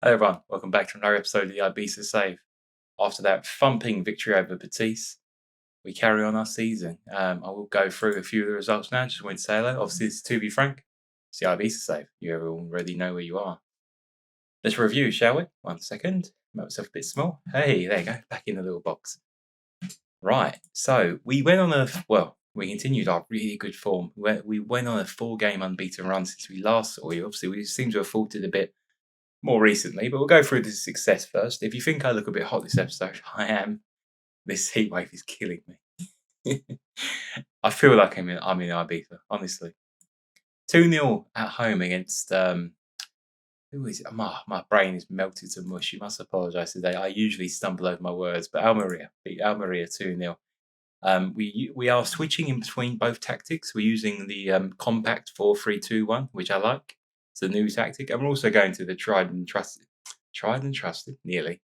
Hello everyone, welcome back to another episode of the Ibiza Save. After that thumping victory over Batiste, we carry on our season. I will go through a few of the results now, just wanted to say hello. Obviously, to be frank, it's the Ibiza Save. You already know where you are. Let's review, shall we? 1 second, make myself a bit small. Hey, there you go, back in the little box. Right, so we went on we continued our really good form. We went on a 4-game unbeaten run since we last saw you. Obviously, we seem to have faltered a bit more recently, but we'll go through the success first. If you think I look a bit hot this episode, I am. This heat wave is killing me. I feel like I'm in Ibiza, honestly. 2-0 at home against who is it? My brain is melted to mush. You must apologise today. I usually stumble over my words, but Almeria beat Almeria 2-0. We are switching in between both tactics. We're using the compact 4-3-2-1, which I like. It's a new tactic, and we're also going to the tried and trusted, nearly.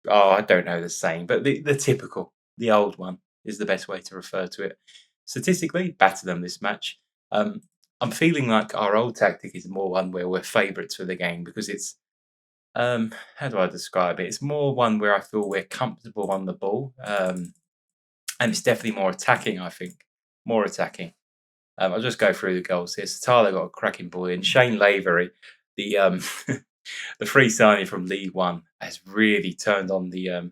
I don't know the saying, but the typical, the old one is the best way to refer to it. Statistically, better than this match. I'm feeling like our old tactic is more one where we're favourites for the game because it's how do I describe it? It's more one where I feel we're comfortable on the ball. And it's definitely more attacking, I think. More attacking. I'll just go through the goals here. Satala got a cracking ball in. Shane Lavery, the the free signing from League One, has really turned on the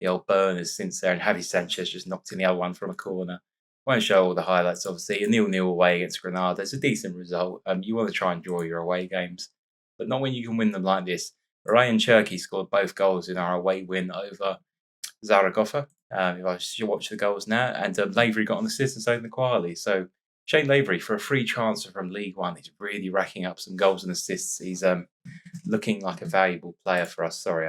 old burners since there. And Javi Sanchez just knocked in the other one from a corner. Won't show all the highlights, obviously. A 0-0 away against Granada is a decent result. You want to try and draw your away games, but not when you can win them like this. Ryan Cherky scored both goals in our away win over Zaragoza. If I watch the goals now, and Lavery got an assist and so did Quali. So Shane Lavery, for a free transfer from League One, he's really racking up some goals and assists. He's looking like a valuable player for us. Sorry,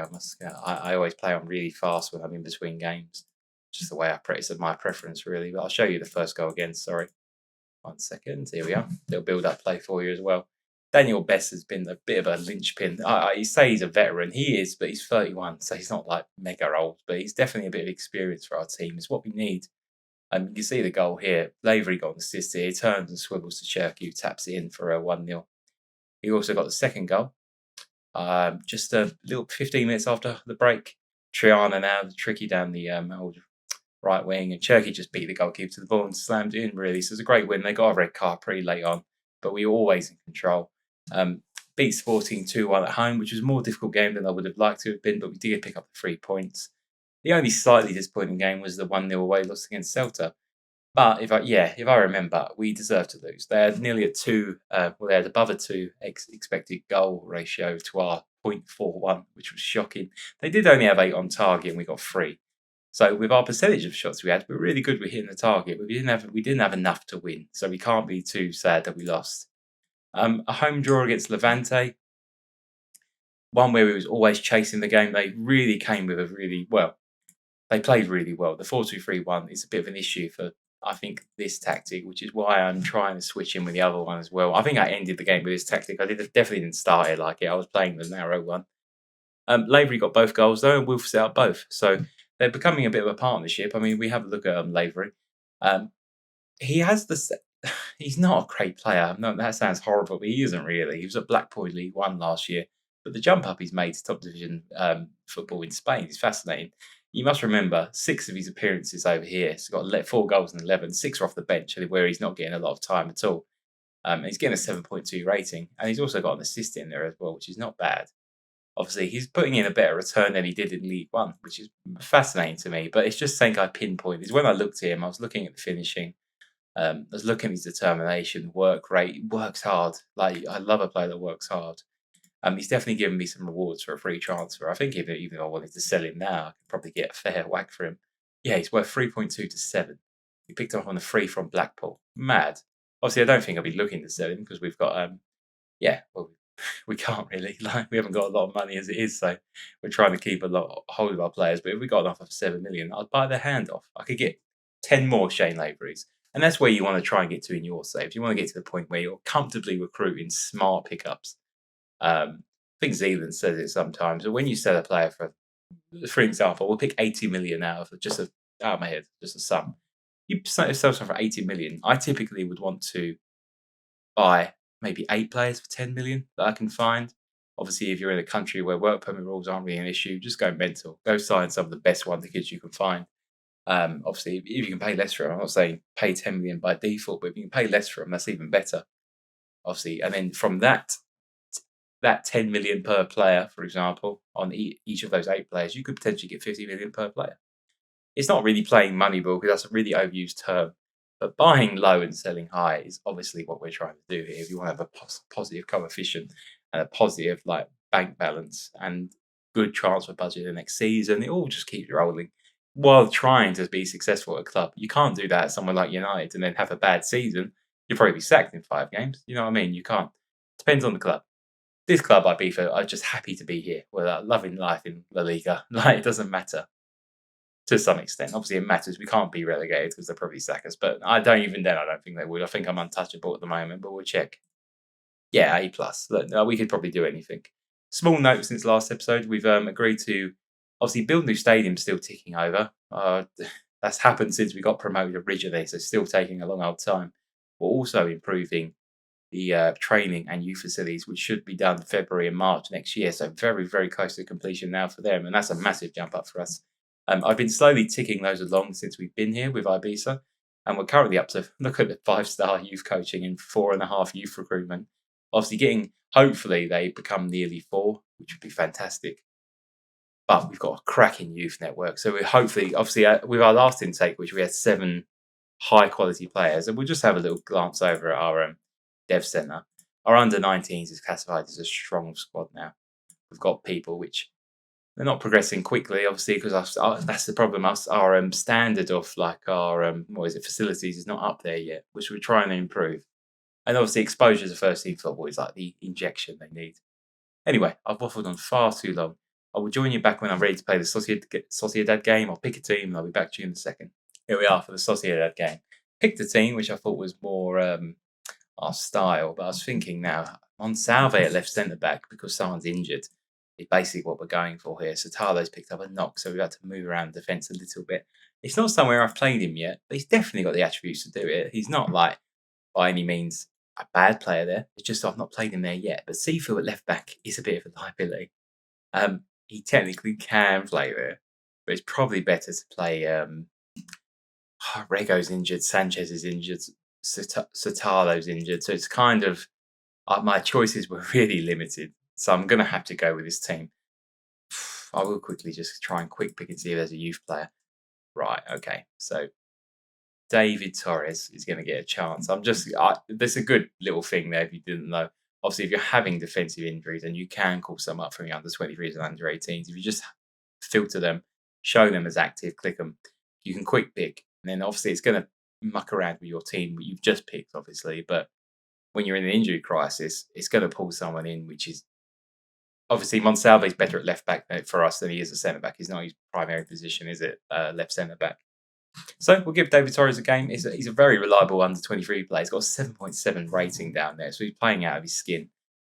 I always play on really fast when I'm in between games. Just the way I play. It's my preference, really. But I'll show you the first goal again. Sorry. 1 second. Here we are. Little build-up play for you as well. Daniel Bess has been a bit of a linchpin. You say he's a veteran. He is, but he's 31, so he's not like mega old. But he's definitely a bit of experience for our team. It's what we need. You can see the goal here. Lavery got an assist here. He turns and swivels to Cherky, who taps it in for a 1-0. He also got the second goal. Just a little 15 minutes after the break. Triana now tricky down the old right wing, and Cherky just beat the goalkeeper to the ball and slammed it in, really. So it's a great win. They got a red card pretty late on, but we were always in control. Beat Sporting 2-1 at home, which was a more difficult game than I would have liked to have been, but we did pick up the 3 points. The only slightly disappointing game was the 1-0 away loss against Celta. But if I remember, we deserved to lose. They had nearly a 2, they had above a 2 expected goal ratio to our 0.41, which was shocking. They did only have 8 on target and we got 3. So with our percentage of shots we had, we're really good with hitting the target. But we didn't have enough to win, so we can't be too sad that we lost. A home draw against Levante, one where we was always chasing the game. They really came with they played really well. The 4-2-3-1 is a bit of an issue for, I think, this tactic, which is why I'm trying to switch in with the other one as well. I think I ended the game with this tactic. Definitely didn't start it like it. I was playing the narrow one. Lavery got both goals though, and Wilf set up both. So they're becoming a bit of a partnership. I mean, we have a look at Lavery. He has he's not a great player. No, that sounds horrible, but he isn't really. He was at Blackpool League One last year, but the jump up he's made to top division football in Spain is fascinating. You must remember 6 of his appearances over here. He's got 4 goals and 11. 6 are off the bench, where he's not getting a lot of time at all. He's getting a 7.2 rating, and he's also got an assist in there as well, which is not bad. Obviously, he's putting in a better return than he did in League One, which is fascinating to me. But it's just something I pinpoint. Is when I looked at him, I was looking at the finishing. I was looking at his determination, work rate. He works hard. Like, I love a player that works hard. He's definitely given me some rewards for a free transfer. I think even if I wanted to sell him now, I could probably get a fair whack for him. Yeah, he's worth 3.2 to 7. We picked him up on the free from Blackpool. Mad. Obviously, I don't think I'll be looking to sell him because we've got we can't really. Like, we haven't got a lot of money as it is, so we're trying to keep hold of our players. But if we got an offer for 7 million, I'd buy their hand off. I could get 10 more Shane Laverys. And that's where you want to try and get to in your saves. You want to get to the point where you're comfortably recruiting smart pickups. I think Zealand says it sometimes. But when you sell a player for example, we'll pick 80 million out of my head, just a sum. You sell someone for 80 million. I typically would want to buy maybe 8 players for 10 million that I can find. Obviously, if you're in a country where work permit rules aren't really an issue, just go mental. Go sign some of the best wonder kids you can find. Obviously, if you can pay less for them, I'm not saying pay 10 million by default, but if you can pay less for them, that's even better. Obviously, and then from that 10 million per player, for example, on each of those 8 players, you could potentially get 50 million per player. It's not really playing Moneyball because that's a really overused term, but buying low and selling high is obviously what we're trying to do here. If you want to have a positive coefficient and a positive like bank balance and good transfer budget the next season, it all just keeps rolling while trying to be successful at a club. You can't do that at somewhere like United and then have a bad season. You'll probably be sacked in 5 games. You know what I mean? You can't. Depends on the club. This club, Ibiza, are just happy to be here. We're loving life in La Liga. Like, it doesn't matter to some extent. Obviously, it matters. We can't be relegated because they'll probably sack us. But I don't think they would. I think I'm untouchable at the moment, but we'll check. Yeah, A+. Look, no, we could probably do anything. Small note since last episode, we've agreed to obviously build new stadiums, still ticking over. That's happened since we got promoted originally, so still taking a long old time. We're also improving the training and youth facilities, which should be done February and March next year. So very, very close to completion now for them. And that's a massive jump up for us. I've been slowly ticking those along since we've been here with Ibiza. And we're currently up to, look at the 5-star youth coaching and 4.5 youth recruitment. Obviously hopefully they become nearly 4, which would be fantastic. But we've got a cracking youth network. So we're hopefully, obviously, with our last intake, which we had 7 high quality players, and we'll just have a little glance over at our dev centre. Our under-19s is classified as a strong squad now. We've got people which they're not progressing quickly, obviously, because that's the problem. Our standard of like our facilities is not up there yet, which we're trying to improve. And obviously, exposure to first team football is like the injection they need. Anyway, I've waffled on far too long. I will join you back when I'm ready to play the Sociedad game. I'll pick a team and I'll be back to you in a second. Here we are for the Sociedad game. Picked a team which I thought was more our style, but I was thinking now, Monsalve at left centre back because someone's injured is basically what we're going for here. So Talo's picked up a knock, so we've had to move around the defence a little bit. It's not somewhere I've played him yet, but he's definitely got the attributes to do it. He's not like by any means a bad player there. It's just I've not played him there yet. But Seafield at left back is a bit of a liability. He technically can play there, but it's probably better to play. Rego's injured, Sanchez is injured, Sotalo's injured, so it's kind of my choices were really limited. So I'm going to have to go with this team. I will quickly just try and quick pick and see if there's a youth player. Right, okay. So David Torres is going to get a chance. There's a good little thing there if you didn't know. Obviously, if you're having defensive injuries and you can call some up from the under-23s and under-18s, if you just filter them, show them as active, click them, you can quick pick. And then obviously it's going to muck around with your team that you've just picked, obviously. But when you're in an injury crisis, it's going to pull someone in, which is obviously Monsalve is better at left back for us than he is at centre back. He's not his primary position, is it? Left centre back. So we'll give David Torres a game. He's a very reliable under-23 player. He's got a 7.7 rating down there, so he's playing out of his skin.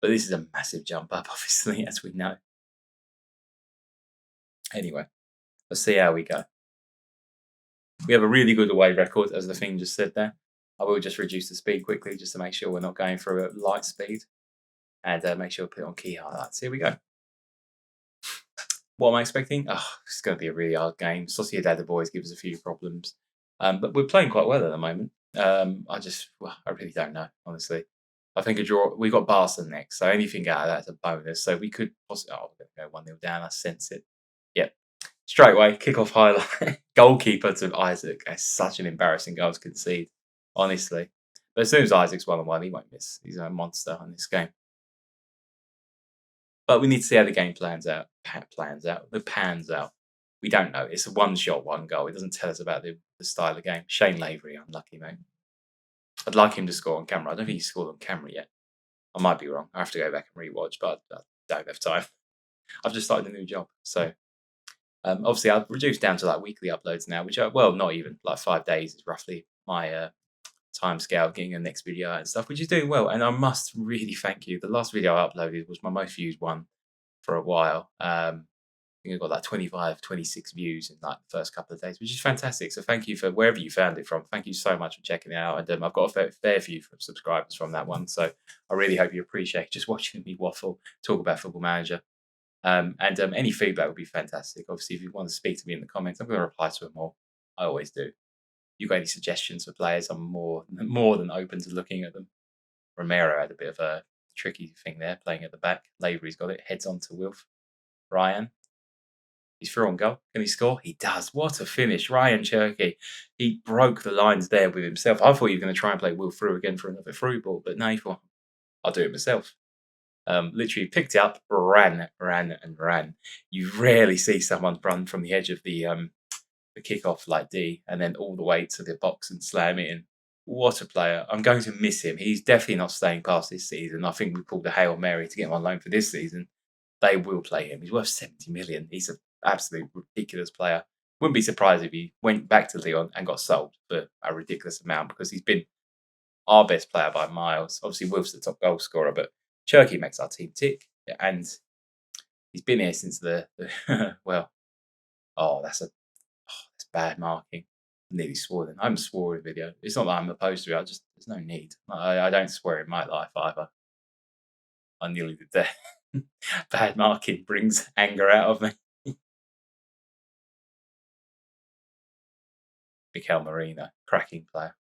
But this is a massive jump up, obviously, as we know. Anyway, let's see how we go. We have a really good away record, as the thing just said there. I will just reduce the speed quickly just to make sure we're not going through a light speed. And make sure we put it on key highlights. Here we go. What am I expecting? It's going to be a really hard game. Sociedad, the boys, give us a few problems. But we're playing quite well at the moment. I really don't know, honestly. I think a draw. We've got Barca next, so anything out of that's a bonus. So we could possibly. We're going to go 1-0 down. I sense it. Yep. Straight away, kick-off highlight. Goalkeeper to Isaac. That's such an embarrassing goal to concede, honestly. But as soon as Isaac's 1-on-1, he won't miss. He's a monster in this game. But we need to see how the game pans out. We don't know. It's a one-shot, one goal. It doesn't tell us about the style of game. Shane Lavery, unlucky, mate. I'd like him to score on camera. I don't think he's scored on camera yet. I might be wrong. I have to go back and rewatch, but I don't have time. I've just started a new job. So, obviously, I've reduced down to like weekly uploads now, which are, well, not even. Like 5 days is roughly my time scale getting a next video out and stuff, which is doing well. And I must really thank you. The last video I uploaded was my most viewed one for a while. think I got like 25, 26 views in like the first couple of days, which is fantastic. So thank you for wherever you found it from. Thank you so much for checking it out. And I've got a fair few subscribers from that one. So I really hope you appreciate just watching me waffle, talk about Football Manager. Any feedback would be fantastic. Obviously, if you want to speak to me in the comments, I'm going to reply to them all. I always do. You got any suggestions for players? I'm more than open to looking at them. Romero had a bit of a tricky thing there, playing at the back. Lavery's got it. Heads on to Wilf. Ryan. He's through on goal. Can he score? He does. What a finish. Ryan Cherky. He broke the lines there with himself. I thought he was going to try and play Will through again for another through ball, but no, he thought, I'll do it myself. Literally picked it up, ran. You rarely see someone run from the edge of the kickoff like D and then all the way to the box and slam it in. What a player. I'm going to miss him. He's definitely not staying past this season. I think we pulled a Hail Mary to get him on loan for this season. They will play him. He's worth 70 million. He's an absolute ridiculous player. Wouldn't be surprised if he went back to Lyon and got sold for a ridiculous amount because he's been our best player by miles. Obviously, Wolf's the top goal scorer, but Cherky makes our team tick. And he's been here since the well, that's bad marking. I nearly swore then. I haven't swore in a video. It's not that I'm opposed to it. There's no need. I don't swear in my life either. I nearly did that. Bad marking brings anger out of me. Mikel Merino, cracking player.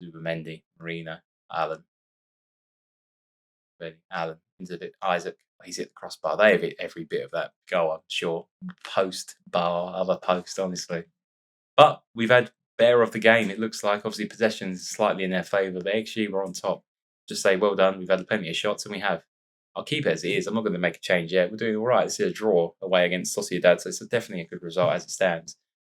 Zubimendi, Merino, Allen. Into it. Isaac, he's hit the crossbar. They have hit every bit of that goal, I'm sure. Post, bar, other post, honestly. But we've had bear of the game, it looks like. Obviously, possession is slightly in their favour. The XG were on top. Just say, well done. We've had plenty of shots, and we have. I'll keep it as it is. I'm not going to make a change yet. We're doing all right. This is a draw away against Sociedad, so it's definitely a good result as it stands.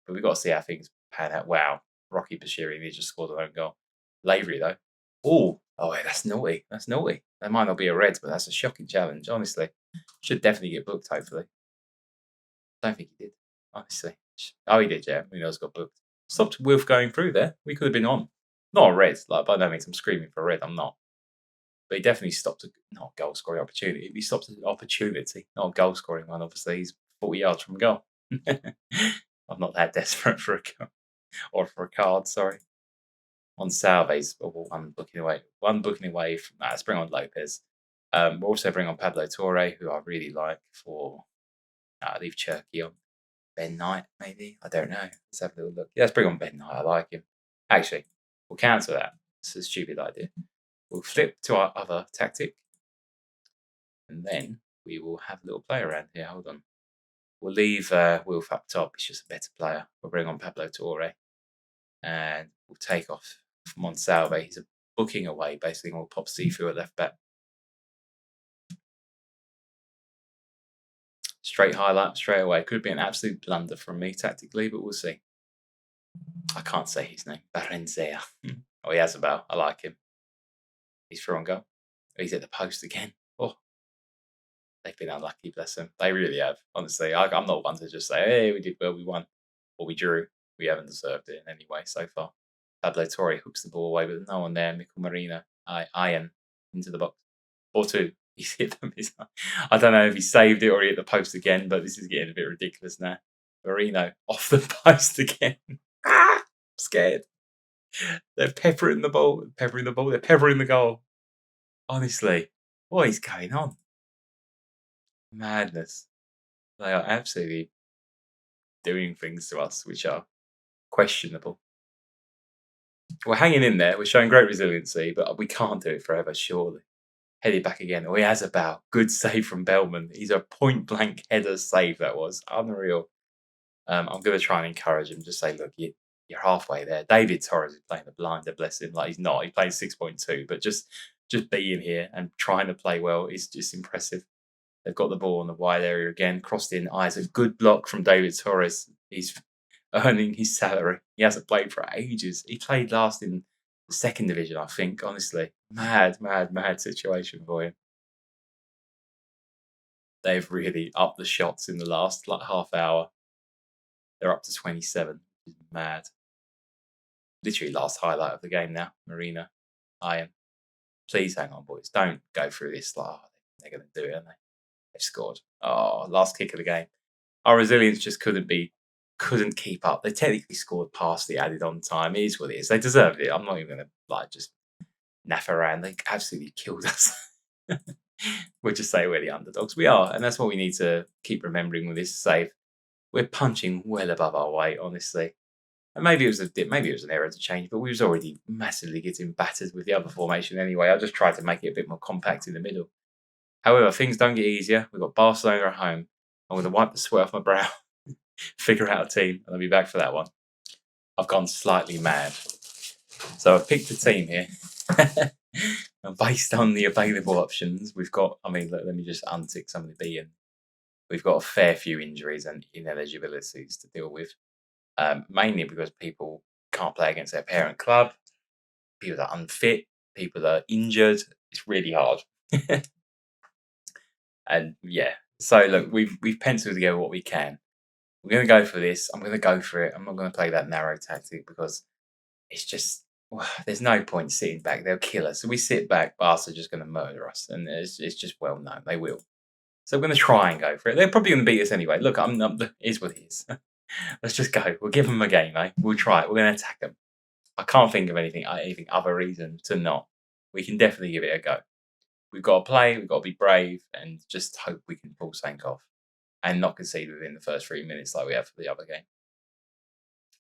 But we've got to see how things pan out. Wow. Rocky Bashiri, he just scored a own goal. Lavery, though. Oh, that's naughty. That's naughty. That might not be a red, but that's a shocking challenge, honestly. Should definitely get booked, hopefully. Don't think he did, honestly. Oh, he did, yeah. We know he's got booked. Stopped Wilf going through there. We could have been on. Not a red, by no means I'm screaming for a red. I'm not. But he definitely stopped not a goal scoring opportunity. He stopped an opportunity, not a goal scoring one. Obviously, he's 40 yards from goal. I'm not that desperate for a goal or for a card. Sorry. On Salve's, one booking away from that. Let's bring on Lopez. We'll also bring on Pablo Torre, who I really like for. Leave Cherky on. Ben Knight, maybe? I don't know. Let's have a little look. Yeah, let's bring on Ben Knight. I like him. Actually, we'll cancel that. It's a stupid idea. We'll flip to our other tactic. And then we will have a little play around here. Hold on. We'll leave Wilf up top. He's just a better player. We'll bring on Pablo Torre. And we'll take off Monsalve. He's a booking away, basically. We'll pop Sifu at left back. Straight highlight, straight away. Could be an absolute blunder from me tactically, but we'll see. I can't say his name. Barenzea. He has a bow. I like him. He's through on goal. He's at the post again. Oh, they've been unlucky, bless them. They really have, honestly. I'm not one to just say, hey, we did well, we won. Or we drew. We haven't deserved it in any way so far. Pablo Torre hooks the ball away with no one there. Mikel Marino, Iron into the box. Or two. He's hit them. I don't know if he saved it or he hit the post again, but this is getting a bit ridiculous now. Marino off the post again. I'm scared. They're peppering the ball. They're peppering the goal. Honestly, what is going on? Madness. They are absolutely doing things to us which are questionable. We're hanging in there. We're showing great resiliency, but we can't do it forever, surely. Headed back again. He has a bow. Good save from Bellman. He's a point-blank header save, that was. Unreal. I'm going to try and encourage him. Just say, look, you're halfway there. David Torres is playing the blinder, bless him. Like, he's not. He plays 6.2, but just being here and trying to play well is just impressive. They've got the ball in the wide area again. Crossed in. Isaac. Good block from David Torres. He's earning his salary. He hasn't played for ages. He played last in the second division, I think. Honestly, mad situation for him. They've really upped the shots in the last half hour. They're up to 27. Which is mad. Literally last highlight of the game now. Marina, Iron. Please hang on, boys. Don't go through this. They're going to do it, aren't they? They've scored. Oh, last kick of the game. Our resilience just couldn't keep up. They technically scored past the added on time. It is what it is. They deserved it. I'm not even gonna just naff around. They absolutely killed us. We'll just say we're the underdogs. We are, and that's what we need to keep remembering with this save. We're punching well above our weight, honestly. And maybe it was an error to change, but we was already massively getting battered with the other formation anyway. I just tried to make it a bit more compact in the middle. However, things don't get easier. We've got Barcelona at home. I'm going to wipe the sweat off my brow, figure out a team, and I'll be back for that one. I've gone slightly mad. So I've picked a team here. And based on the available options, we've got, let me just untick some of the beaten. We've got a fair few injuries and ineligibilities to deal with, mainly because people can't play against their parent club, people are unfit, people are injured. It's really hard. And yeah, so look, we've penciled together what we can. We're going to go for this. I'm going to go for it. I'm not going to play that narrow tactic because it's just, there's no point sitting back. They'll kill us. So we sit back, Barca are just going to murder us. And it's just well known. They will. So we're going to try and go for it. They're probably going to beat us anyway. Look, it is what it is. Let's just go. We'll give them a game, eh? We'll try it. We're going to attack them. I can't think of anything other reason to not. We can definitely give it a go. We've got to play, we've got to be brave, and just hope we can pull something off and not concede within the first 3 minutes like we have for the other game.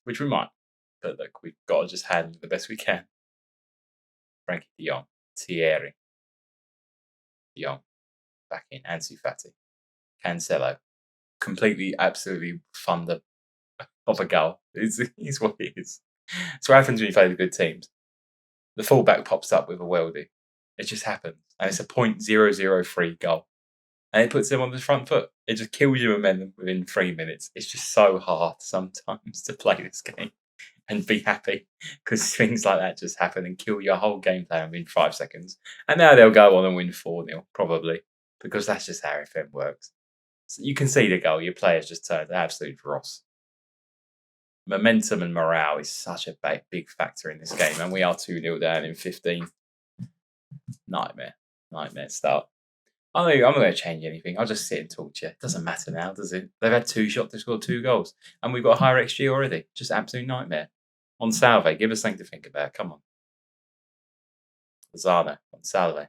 Which we might. But look, we've got to just handle it the best we can. Frankie de Jong, Thierry, de Jong, back in, Ansu Fati, Cancelo. Completely, absolutely thunder of a goal. It's what it is. It's what happens when you play the good teams. The fullback pops up with a worldie. It just happens. And it's a .003 goal. And it puts them on the front foot. It just kills your momentum within 3 minutes. It's just so hard sometimes to play this game and be happy because things like that just happen and kill your whole game plan within 5 seconds. And now they'll go on and win 4-0, probably, because that's just how FM works. So you can see the goal. Your players just turned absolute dross. Momentum and morale is such a big factor in this game. And we are 2-0 down in 15. Nightmare start. I'm not going to change anything. I'll just sit and talk to you. It doesn't matter now, does it? They've had 2 shots. They've scored 2 goals. And we've got a higher XG already. Just absolute nightmare. On Salve, give us something to think about. Come on. Lozano on Salve.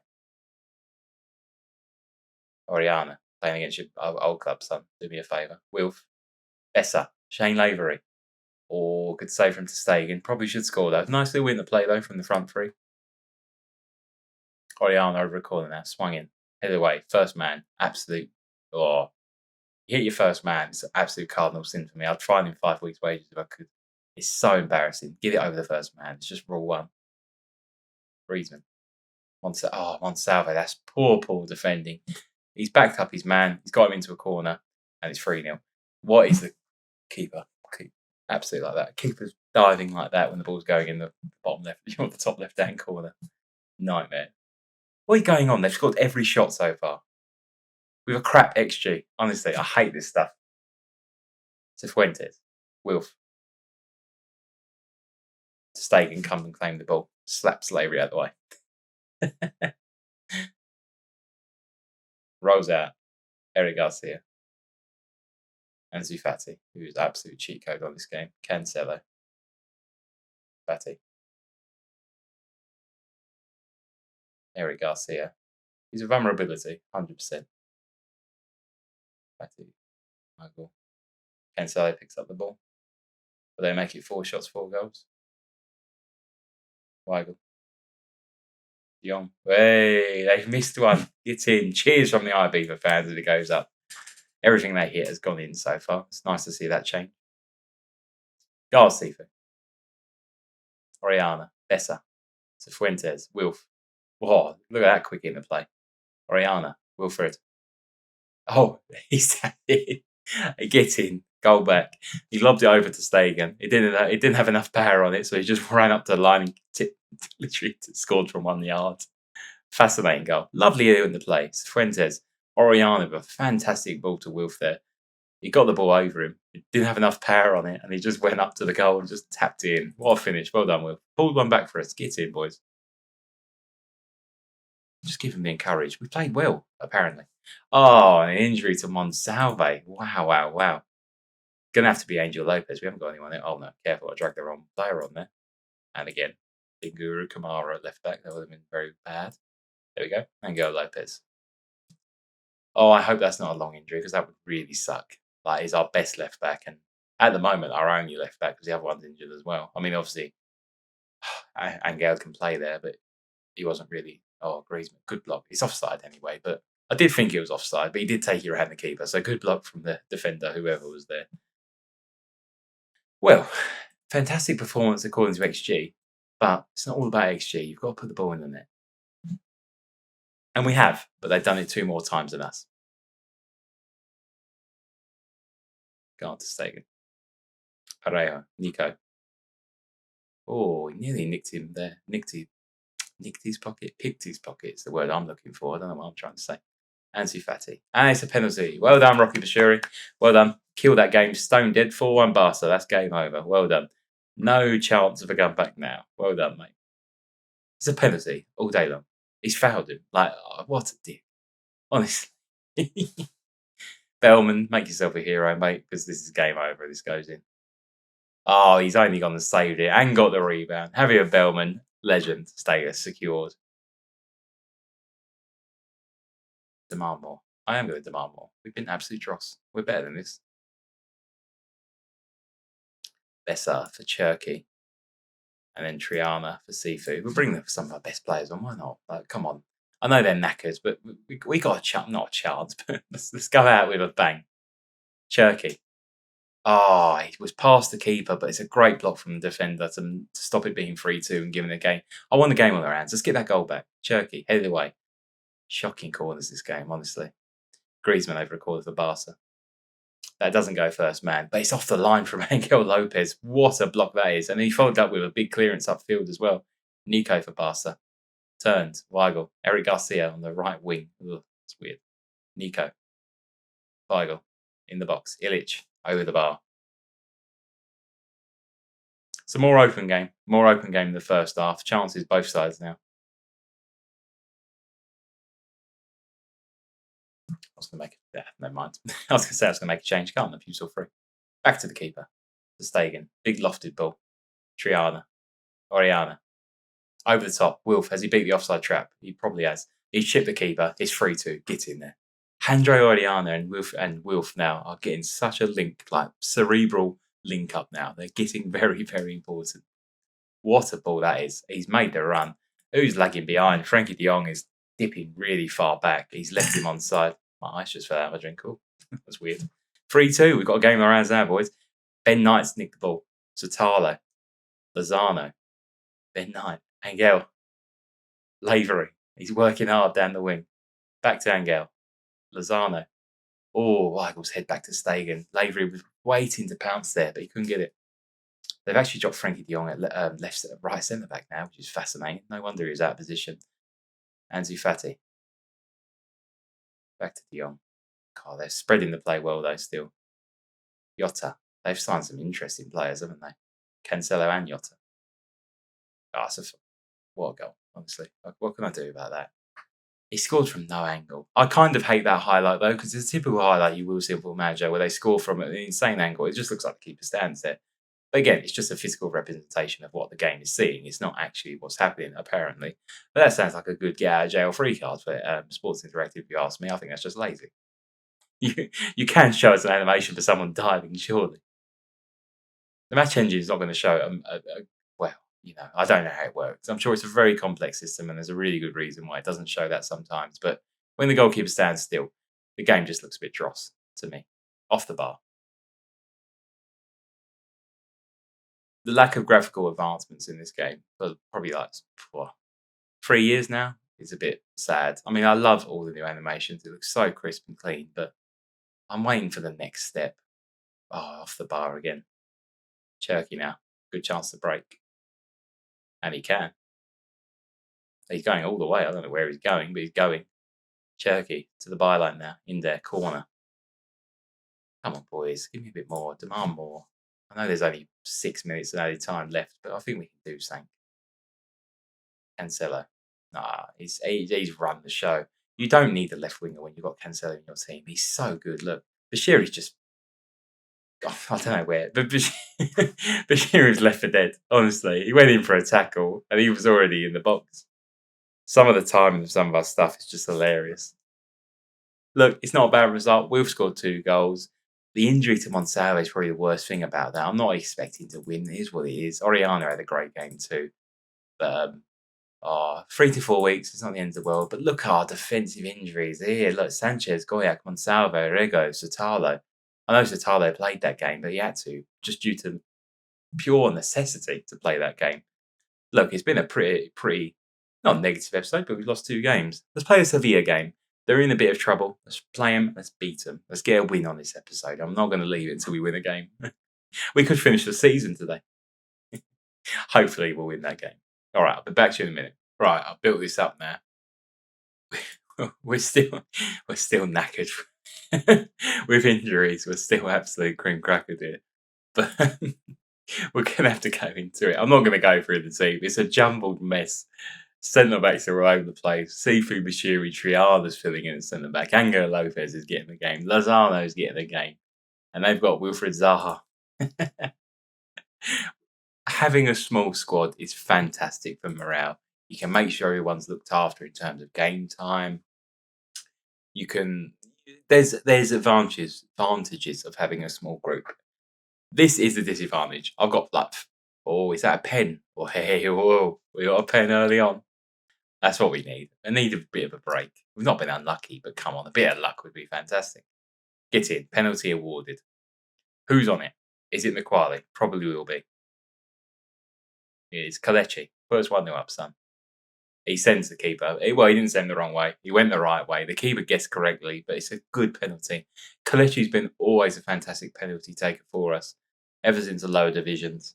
Oriana, playing against your old club, son. Do me a favour. Wilf. Essa. Shane Lavery. Or good save from ter Stegen. Probably should score, though. Nice little win to play, though, from the front 3. Oriana over a corner now. Swung in. Head away. First man. Absolute. You hit your first man. It's an absolute cardinal sin for me. I'd find him 5 weeks' wages if I could. It's so embarrassing. Get it over the first man. It's just rule 1. Griezmann. Monsalve. That's poor defending. He's backed up his man. He's got him into a corner. And it's 3-0. What is the keeper? Absolutely like that. Keeper's diving like that when the ball's going in the bottom left, the top left-hand corner. Nightmare. What is going on? They've scored every shot so far. With a crap XG. Honestly, I hate this stuff. Cifuentes. Wilf. Stegen come and claim the ball. Slap Slavery out of the way. Rolls out. Eric Garcia. Ansu Fati, who's absolute cheat code on this game. Cancelo. Fati. Eric Garcia. He's a vulnerability, 100%. Fati. Michael. Cancelo picks up the ball. But they make it 4 shots, 4 goals. Weigl. de Jong. Hey, they've missed one. It's in. Cheers from the Ibiza fans as it goes up. Everything they hit has gone in so far. It's nice to see that change. Garcifa. Oriana. Bessa. Cifuentes. Wilf. Whoa, look at that quick interplay. Oriana. Wilfred. Oh, he's it. He gets in. Goal back. He lobbed it over to Stegen. It didn't have enough power on it, so he just ran up to the line and literally scored from 1 yard. Fascinating goal. Lovely in the play. Fuentes. Oriana with a fantastic ball to Wilf there. He got the ball over him. It didn't have enough power on it, and he just went up to the goal and just tapped it in. What a finish. Well done, Wilf. Pulled one back for us. Get in, boys. Just give him the encourage. We played well, apparently. Oh, an injury to Monsalve. Wow, wow, wow. Gonna have to be Angel Lopez. We haven't got anyone there. Oh no, careful! I dragged the wrong player on there. And again, Inguru Kamara at left back. That would have been very bad. There we go. Angel Lopez. Oh, I hope that's not a long injury because that would really suck. Like, he's our best left back, and at the moment, our only left back because the other one's injured as well. I mean, obviously, Angel can play there, but he wasn't really. Oh, Griezmann, good block. It's offside anyway, but I did think it was offside, but he did take it around the keeper, so good block from the defender, whoever was there. Well, fantastic performance according to XG, but it's not all about XG. You've got to put the ball in the net. And we have, but they've done it 2 more times than us. Go on to Stegen. Parejo, Nico. Oh, he nearly nicked him there. Nicked his pocket. Picked his pocket is the word I'm looking for. I don't know what I'm trying to say. Ansu Fati. And it's a penalty. Well done, Rocky Bashiri. Well done. Kill that game stone dead. 4-1 Barca. That's game over. Well done. No chance of a comeback now. Well done, mate. It's a penalty all day long. He's fouled him. Like, oh, what a dick. Honestly. Bellman, make yourself a hero, mate, because this is game over. This goes in. Oh, he's only gone and saved it and got the rebound. Javier Bellman, legend, status secured. Demand more. I am going to demand more. We've been absolute dross. We're better than this. Bessa for Cherky. And then Triana for Seafood. We'll bring some of our best players on. Why not? Like, come on. I know they're knackers, but we got a chance. Not a chance, but let's go out with a bang. Cherky. Oh, he was past the keeper, but it's a great block from the defender to stop it being 3-2 and giving the game. I won the game on their hands. Let's get that goal back. Cherky, headed away. Shocking corners this game, honestly. Griezmann over a corner for Barca. That doesn't go first man, but it's off the line from Angel Lopez. What a block that is. And he followed up with a big clearance upfield as well. Nico for Barca. Turned. Weigl. Eric Garcia on the right wing. Ugh, that's weird. Nico. Weigl. In the box. Illich. Over the bar. It's a more open game. More open game in the first half. Chances both sides now. I was going to make it. Never mind. I was going to say I was going to make a change. Can't if you saw free. Back to the keeper. To Stegen. Big lofted ball. Triana. Oriana. Over the top. Wilf. Has he beat the offside trap? He probably has. He's chipped the keeper. It's 3-2. Get in there. Handre Oriana and Wilf now are getting such a link, like cerebral link up now. They're getting very, very important. What a ball that is. He's made the run. Who's lagging behind? Frankie de Jong is dipping really far back. He's left him on side. My ice just fell out of my drink. Cool. That's weird. 3-2. We've got a game in our hands now, boys. Ben Knight's nicked the ball. Sotalo. Lozano. Ben Knight. Angel. Lavery. He's working hard down the wing. Back to Angel. Lozano. Oh, Weigel's head back to Stegen. Lavery was waiting to pounce there, but he couldn't get it. They've actually dropped Frankie de Jong at right centre back now, which is fascinating. No wonder he was out of position. Ansu Fati. Back to de Jong. God, they're spreading the play well, though, still. Jota. They've signed some interesting players, haven't they? Cancelo and Jota. Oh, what a goal, honestly. What can I do about that? He scored from no angle. I kind of hate that highlight, though, because it's a typical highlight you will see in Football Manager where they score from an insane angle. It just looks like the keeper stands there. But again, it's just a physical representation of what the game is seeing. It's not actually what's happening, apparently. But that sounds like a good get out of jail free card for Sports Interactive, if you ask me. I think that's just lazy. You can show us an animation for someone diving, surely. The match engine is not going to show well, I don't know how it works. I'm sure it's a very complex system and there's a really good reason why it doesn't show that sometimes. But when the goalkeeper stands still, the game just looks a bit dross to me. Off the bar. The lack of graphical advancements in this game for probably like 3 years now is a bit sad. I mean, I love all the new animations. It looks so crisp and clean, but I'm waiting for the next step. Oh, off the bar again. Cherky now. Good chance to break. And he can. He's going all the way. I don't know where he's going, but he's going. Cherky to the byline now. In there, corner. Come on, boys. Give me a bit more. Demand more. I know there's only 6 minutes of added time left, but I think we can do something. Cancelo. Nah, he's run the show. You don't need a left winger when you've got Cancelo in your team. He's so good. Look, Bashir is just, I don't know where, but Bashir is left for dead. Honestly, he went in for a tackle and he was already in the box. Some of the timing of some of our stuff is just hilarious. Look, it's not a bad result. We've scored 2 goals. The injury to Monsalve is probably the worst thing about that. I'm not expecting to win. It is what it is. Oriana had a great game too. But 3 to 4 weeks is not the end of the world. But look at our defensive injuries here. Look, Sanchez, Goyak, Monsalve, Rego, Sotalo. I know Sotalo played that game, but he had to, just due to pure necessity to play that game. Look, it's been a pretty, not negative episode, but we've lost 2 games. Let's play a Sevilla game. They're in a bit of trouble. Let's play them. Let's beat them. Let's get a win on this episode. I'm not going to leave it until we win a game. We could finish the season today. Hopefully, we'll win that game. All right, I'll be back to you in a minute. Right, I've built this up now. We're still knackered with injuries. We're still absolute cream cracker here. But we're going to have to go into it. I'm not going to go through the team. It's a jumbled mess. Centre backs are all over the place. Sifu Bashiri Triada's filling in at centre back. Angel Lopez is getting the game. Lozano's getting the game. And they've got Wilfred Zaha. Having a small squad is fantastic for morale. You can make sure everyone's looked after in terms of game time. You can. There's advantages of having a small group. This is the disadvantage. I've got is that a pen? Oh, hey, whoa, we got a pen early on. That's what we need. I need a bit of a break. We've not been unlucky, but come on, a bit of luck would be fantastic. Get in. Penalty awarded. Who's on it? Is it McQuarrie? Probably will be. It is Kelechi. Put us 1-0 up, son. He sends the keeper. Well, he didn't send the wrong way. He went the right way. The keeper guessed correctly, but it's a good penalty. Kelechi's been always a fantastic penalty taker for us, ever since the lower divisions.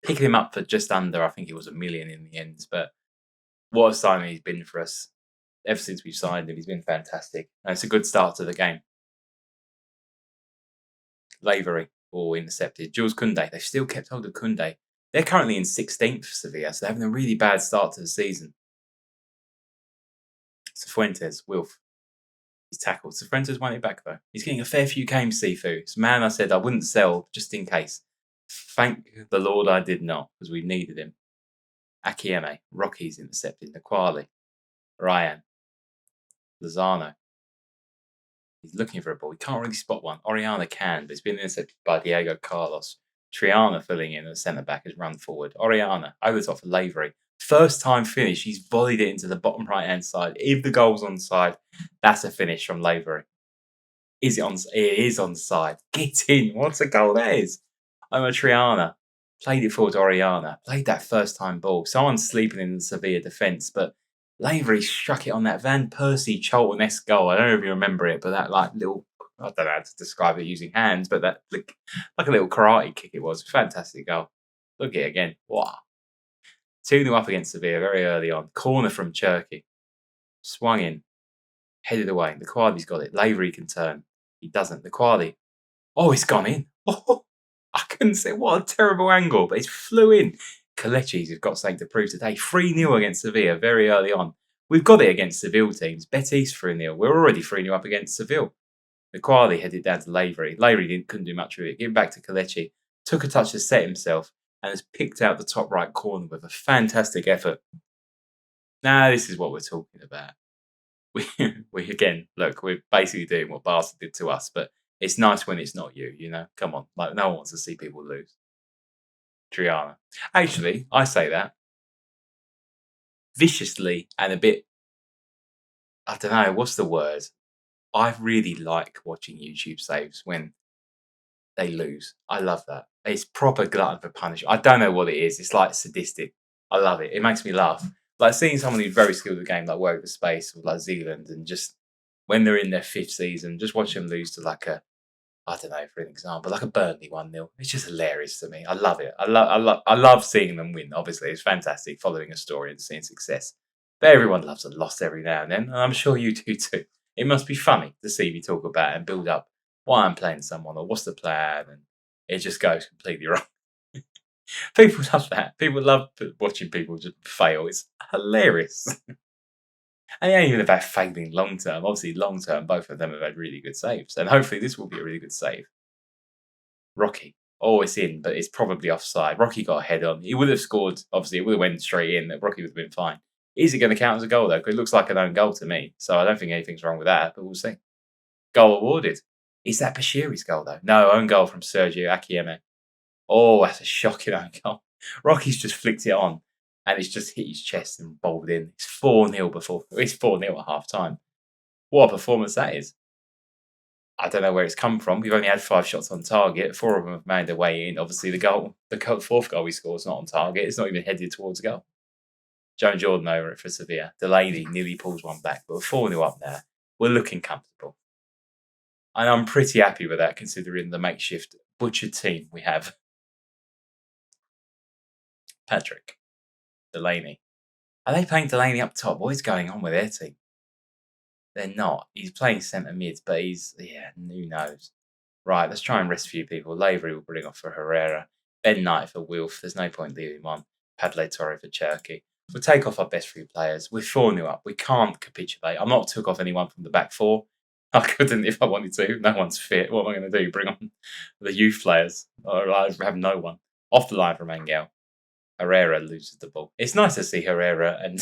Picking him up for just under, I think it was $1 million in the end, but what a signing he's been for us. Ever since we've signed him, he's been fantastic. And it's a good start to the game. Lavery, all intercepted. Jules Koundé, they've still kept hold of Koundé. They're currently in 16th for Sevilla, so they're having a really bad start to the season. Cifuentes, Wilf. He's tackled. Cifuentes won't be back, though. He's getting a fair few games, Sifu. It's a man I said I wouldn't sell, just in case. Thank the Lord I did not, because we needed him. Akieme, Rocky's intercepted. Naquali, Ryan, Lozano. He's looking for a ball. He can't really spot one. Oriana can, but it's been intercepted by Diego Carlos. Triana filling in at centre-back has run forward. Oriana, over the top for Lavery. First time finish. He's volleyed it into the bottom right-hand side. If the goal's onside, that's a finish from Lavery. Is it on? It is onside. Get in. What a goal that is. Triana played it forward to Oriana. Played that first-time ball. Someone's sleeping in the Sevilla defence, but Lavery struck it on that Van Persie Charlton-esque goal. I don't know if you remember it, but that little, I don't know how to describe it using hands, but that like a little karate kick it was. Fantastic goal. Look at it again. Wow. 2-0 up against Sevilla very early on. Corner from Cherky. Swung in. Headed away. The Quali's got it. Lavery can turn. He doesn't. The Quali. Oh, it's gone in. Oh, I couldn't say what a terrible angle, but it flew in. Kelechi's have got something to prove today. 3-0 against Sevilla very early on. We've got it against Seville teams. Betis 3-0. We're already 3-0 up against Seville. The Quali headed down to Lavery. Lavery couldn't do much with it. Give it back to Kelechi. Took a touch to set himself and has picked out the top right corner with a fantastic effort. Now, this is what we're talking about. We again, look, we're basically doing what Barca did to us, but it's nice when it's not you, Come on. Like, no one wants to see people lose. Triana. Actually, I say that viciously and a bit, I don't know, what's the word? I really like watching YouTube saves when they lose. I love that. It's proper glutton for punishment. I don't know what it is. It's like sadistic. I love it. It makes me laugh. Like seeing someone who's very skilled at the game, like Work the Space or like Zealand, and just when they're in their 5th season, just watch them lose to like a, I don't know, for an example, like a Burnley 1-0. It's just hilarious to me. I love it. I love seeing them win. Obviously, it's fantastic following a story and seeing success. But everyone loves a loss every now and then, and I'm sure you do too. It must be funny to see me talk about and build up why I'm playing someone or what's the plan, and it just goes completely wrong. People love that. People love watching people just fail. It's hilarious. And it ain't even about failing long term. Obviously, long term, both of them have had really good saves. And hopefully, this will be a really good save. Rocky. Oh, it's in, but it's probably offside. Rocky got a head on. He would have scored. Obviously, it would have went straight in. Rocky would have been fine. Is it going to count as a goal, though? Because it looks like an own goal to me. So I don't think anything's wrong with that, but we'll see. Goal awarded. Is that Bashiri's goal, though? No, own goal from Sergio Akieme. Oh, that's a shocking own goal. Rocky's just flicked it on, and it's just hit his chest and bowled in. It's 4-0 before. It's 4-0 at half time. What a performance that is. I don't know where it's come from. We've only had 5 shots on target. 4 of them have made their way in. Obviously, the fourth goal we scored is not on target. It's not even headed towards goal. Joe Jordan over it for Sevilla. Delaney nearly pulls one back, but we're 4-0 up there. We're looking comfortable. And I'm pretty happy with that, considering the makeshift butchered team we have. Patrick. Delaney. Are they playing Delaney up top? What is going on with their team? They're not. He's playing centre mid, but who knows? Right, let's try and rest a few people. Lavery will bring off for Herrera. Ben Knight for Wilf. There's no point leaving him on. Padle Torre for Cherky. We'll take off our best 3 players. We're 4-0 up. We can't capitulate. I'm not took off anyone from the back 4. I couldn't if I wanted to. No one's fit. What am I going to do? Bring on the youth players? Or I have no one. Off the line from Angel. Herrera loses the ball. It's nice to see Herrera and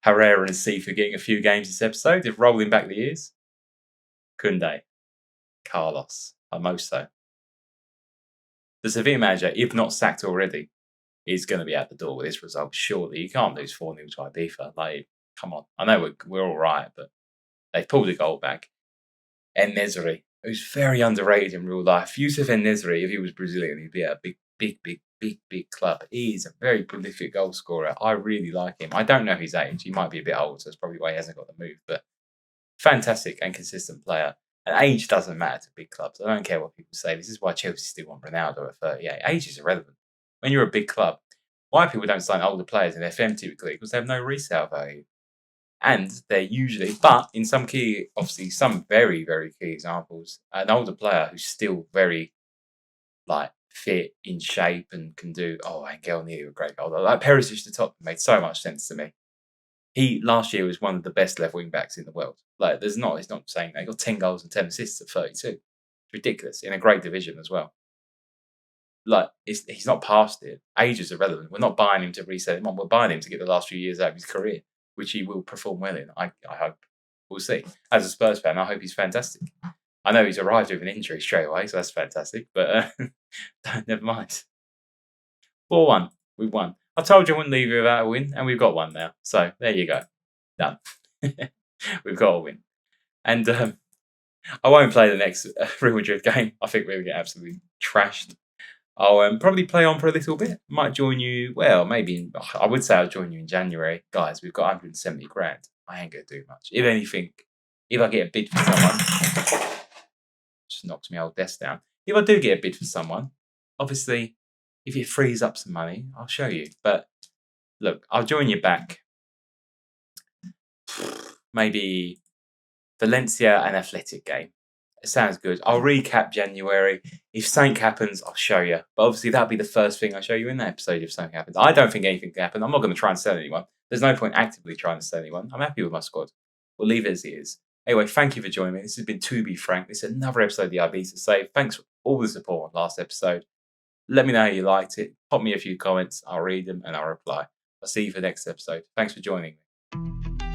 Sifa getting a few games this episode. They're rolling back the years. Kunde. Carlos. Hermoso. The Sevilla manager, if not sacked already, is going to be out the door with this result. Surely you can't lose 4-0 to Ibiza. Like, come on. I know we're all right, but they've pulled a goal back. En-Nesyri, who's very underrated in real life. Youssef En-Nesyri, if he was Brazilian, he'd be at a big club. He's a very prolific goal scorer. I really like him. I don't know his age. He might be a bit old, so that's probably why he hasn't got the move. But fantastic and consistent player. And age doesn't matter to big clubs. I don't care what people say. This is why Chelsea still want Ronaldo at 38. Age is irrelevant. When you're a big club, why people don't sign older players in FM typically? Because they have no resale value. And they're usually, but in some key, obviously some very, very key examples, an older player who's still very fit, in shape, and can do. Oh, Angel nearly a great goal. Like Perisic to top made so much sense to me. He last year was one of the best left wing backs in the world. Like, it's not saying that. He got 10 goals and 10 assists at 32. It's ridiculous in a great division as well. Like, he's not past it. Age is irrelevant. We're not buying him to reset him on. We're buying him to get the last few years out of his career, which he will perform well in. I hope. We'll see. As a Spurs fan, I hope he's fantastic. I know he's arrived with an injury straight away, so that's fantastic. But never mind. 4-1. We've won. I told you I wouldn't leave you without a win, and we've got one now. So there you go. Done. We've got a win. And I won't play the next Real Madrid game. I think we're going to get absolutely trashed. I'll probably play on for a little bit. Might join you. Well, maybe I would say I'll join you in January. Guys, we've got 170 grand. I ain't going to do much. If anything, if I get a bid for someone, just knocks my old desk down. If I do get a bid for someone, obviously, if it frees up some money, I'll show you. But look, I'll join you back. Maybe Valencia and Athletic game. It sounds good. I'll recap January. If something happens, I'll show you. But obviously, that'll be the first thing I show you in that episode if something happens. I don't think anything can happen. I'm not going to try and sell anyone. There's no point actively trying to sell anyone. I'm happy with my squad. We'll leave it as it is. Anyway, thank you for joining me. This has been To Be Frank. This is another episode of the Ibiza Save. Thanks for all the support on last episode. Let me know how you liked it. Pop me a few comments. I'll read them and I'll reply. I'll see you for the next episode. Thanks for joining me.